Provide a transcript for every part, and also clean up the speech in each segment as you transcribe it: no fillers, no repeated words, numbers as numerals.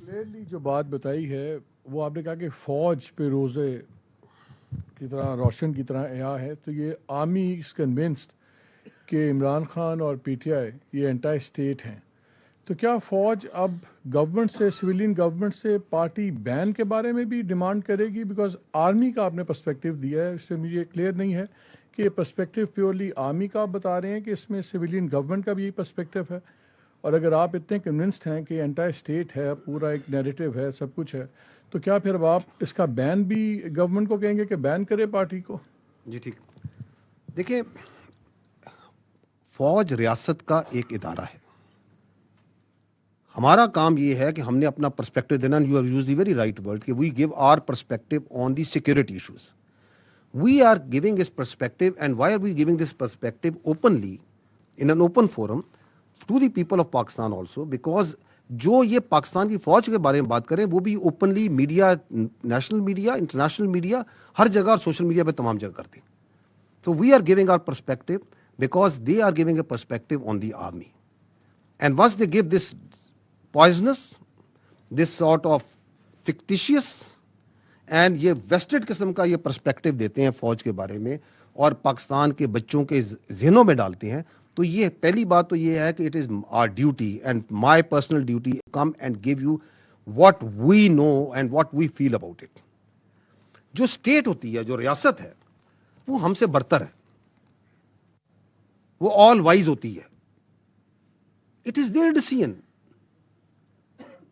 Clearly جو بات بتائی ہے وہ آپ نے کہا کہ فوج پہ روزے کی طرح روشن کی طرح عیا ہے، تو یہ آرمی از کنونسڈ کہ عمران خان اور پی ٹی آئی یہ انٹائی اسٹیٹ ہیں، تو کیا فوج اب گورنمنٹ سے، سویلین گورنمنٹ سے پارٹی بین کے بارے میں بھی ڈیمانڈ کرے گی؟ بیکاز آرمی کا آپ نے پرسپیکٹو دیا ہے، اس سے مجھے کلیئر نہیں ہے کہ یہ پرسپیکٹو پیورلی آرمی کا آپ بتا رہے ہیں کہ اس میں سویلین گورنمنٹ کا بھی یہی پرسپیکٹو ہے، اور اگر آپ اتنے کنونسڈ ہیں کہ انٹائر اسٹیٹ ہے، پورا ایک نیریٹو ہے، سب کچھ ہے، تو کیا پھر اب آپ اس کا بین بھی گورنمنٹ کو کہیں گے کہ بین کرے پارٹی کو؟ جی ٹھیک. دیکھیں، فوج ریاست کا ایک ادارہ ہے. ہمارا کام یہ ہے کہ ہم نے اپنا پرسپیکٹو دینا. You have used the very right word کہ we give our perspective on the security issues. We are giving this perspective, and why are we giving this perspective openly in an open forum to the people of Pakistan also, because جو یہ پاکستان کی فوج کے بارے میں بات کریں وہ بھی openly media, national media, international media, ہر جگہ اور سوشل میڈیا پہ تمام جگہ کرتے ہیں. So we are giving our perspective because they are giving a perspective on the army. And once they give this poisonous, this sort of fictitious and یہ vested قسم کا یہ پرسپیکٹو دیتے ہیں فوج کے بارے میں اور پاکستان کے بچوں کے ذہنوں میں ڈالتے ہیں, تو یہ پہلی بات تو یہ ہے کہ it is our duty and my personal duty to come and give you what we know and what we feel about it. جو اسٹیٹ ہوتی ہے, جو ریاست ہے, وہ ہم سے برتر ہے, وہ آل وائز ہوتی ہے. It is their decision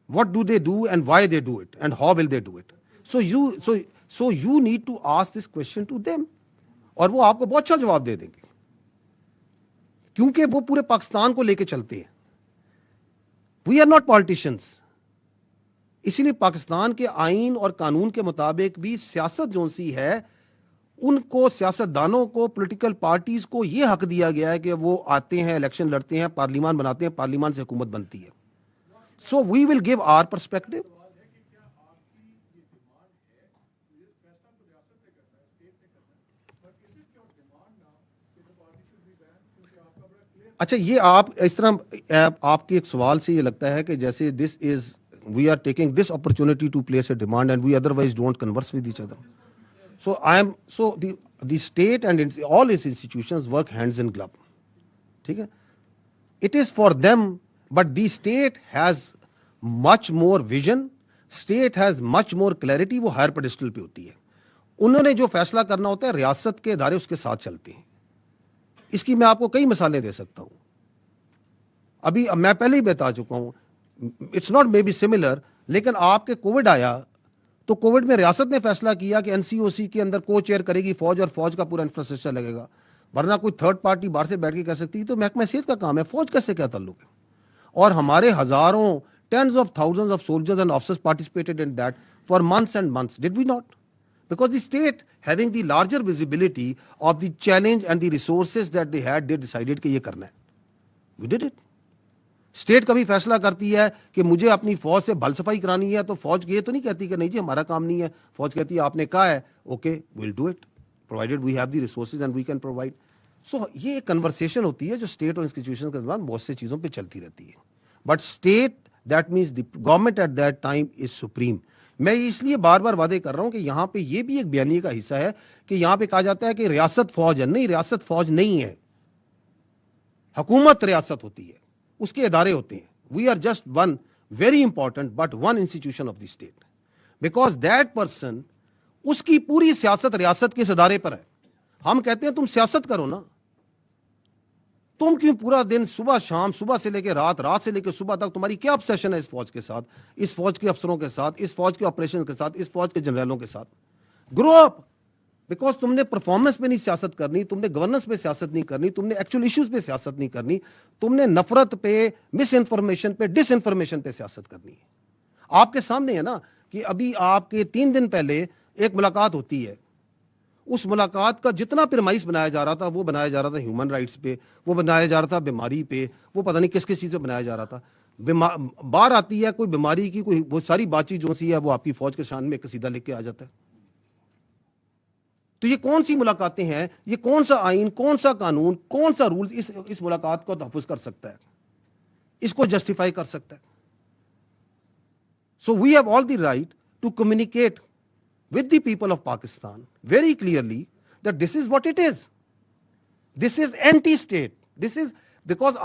what do they do and why they do it and how will they do it. So you need to ask this question to them, اور وہ آپ کو بہت اچھا جواب دے دیں گے کیونکہ وہ پورے پاکستان کو لے کے چلتے ہیں. We are not politicians. اسی لیے پاکستان کے آئین اور قانون کے مطابق بھی سیاست جو سی ہے, ان کو, سیاست دانوں کو, پولیٹیکل پارٹیز کو یہ حق دیا گیا ہے کہ وہ آتے ہیں, الیکشن لڑتے ہیں, پارلیمان بناتے ہیں, پارلیمان سے حکومت بنتی ہے. سو وی ول گیو آر پرسپیکٹو. اچھا, یہ آپ اس طرح آپ کے ایک سوال سے یہ لگتا ہے کہ جیسے this is we are taking this opportunity to place a demand and we otherwise don't converse with each other. So the state and all its institutions work hands in glove. ٹھیک ہے, it is for them, but the state has much more vision, state has much more clarity. وہ higher pedestal پہ ہوتی ہے. انہوں نے جو فیصلہ کرنا ہوتا ہے, ریاست کے ادارے اس کے ساتھ چلتے ہیں. اس کی میں آپ کو کئی مثالیں دے سکتا ہوں. ابھی میں پہلے ہی بتا چکا ہوں, it's not may be similar, لیکن آپ کے کووڈ آیا تو کووڈ میں ریاست نے فیصلہ کیا کہ این سی او سی کے اندر کو چیئر کرے گی فوج, اور فوج کا پورا انفراسٹرکچر لگے گا, ورنہ کوئی تھرڈ پارٹی باہر سے بیٹھ کے کہہ سکتی. تو محکمہ صحت کا کام ہے, فوج کیسے کیا تعلق ہے؟ اور ہمارے ہزاروں, tens of thousands of soldiers and officers participated in that for months and months. Did we not? Because the state having the larger visibility of the challenge and the resources that they had, they decided کہ یہ کرنا ہے. وی did it. State کبھی فیصلہ کرتی ہے کہ مجھے اپنی فوج سے بھل صفائی کرانی ہے, تو فوج یہ تو نہیں کہتی کہ نہیں جی ہمارا کام نہیں ہے. فوج کہتی ہے آپ نے کہا ہے, okay we'll do it provided we have the resources and we can provide. So یہ ایک کنورسیشن ہوتی ہے جو اسٹیٹ اور انسٹیٹیوشن کے دوران بہت سی چیزوں پہ چلتی رہتی ہے. But state, that means the government at that time is supreme. میں اس لیے بار بار وعدے کر رہا ہوں کہ یہاں پہ یہ بھی ایک بیانیے کا حصہ ہے کہ یہاں پہ کہا جاتا ہے کہ ریاست فوج ہے. نہیں, ریاست فوج نہیں ہے, حکومت ریاست ہوتی ہے, اس کے ادارے ہوتے ہیں. We are just one very important but one institution of the state, because that person, اس کی پوری سیاست ریاست کے اس ادارے پر ہے. ہم کہتے ہیں تم سیاست کرو نا, تم کیوں پورا دن صبح شام, صبح سے لے کے رات, رات سے لے کے صبح تک تمہاری کیا obsession ہے اس فوج کے ساتھ, اس فوج کے افسروں کے ساتھ, اس فوج کے آپریشن کے ساتھ, اس فوج کے جنرلوں کے ساتھ. گرو اپ. بیکاز تم نے پرفارمنس پہ نہیں سیاست کرنی, تم نے گورننس پہ سیاست نہیں کرنی, تم نے ایکچوئل ایشوز پہ سیاست نہیں کرنی, تم نے نفرت پہ, مس انفارمیشن پہ, ڈس انفارمیشن پہ سیاست کرنی ہے. آپ کے سامنے ہے نا کہ ابھی آپ کے 3 دن پہلے ایک ملاقات ہوتی ہے. اس ملاقات کا جتنا پرمائز بنایا جا رہا تھا, وہ بنایا جا رہا تھا ہیومن رائٹس پہ, وہ بنایا جا رہا تھا بیماری پہ, وہ پتہ نہیں کس کس چیز پہ بنایا جا رہا تھا. باہر آتی ہے کوئی بیماری کی کوئی وہ ساری بات چیت جو سی ہے وہ آپ کی فوج کے شان میں قصیدہ لکھ کے آ جاتا ہے. تو یہ کون سی ملاقاتیں ہیں, یہ کون سا آئین, کون سا قانون, کون سا رول اس ملاقات کو تحفظ کر سکتا ہے, اس کو جسٹیفائی کر سکتا ہے؟ So we have all the right to communicate with the people of Pakistan very clearly that this is what it is. This is anti-state. This is because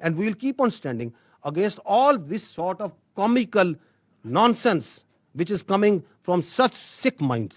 and we will keep on standing against all this sort of comical nonsense which is coming from such sick minds.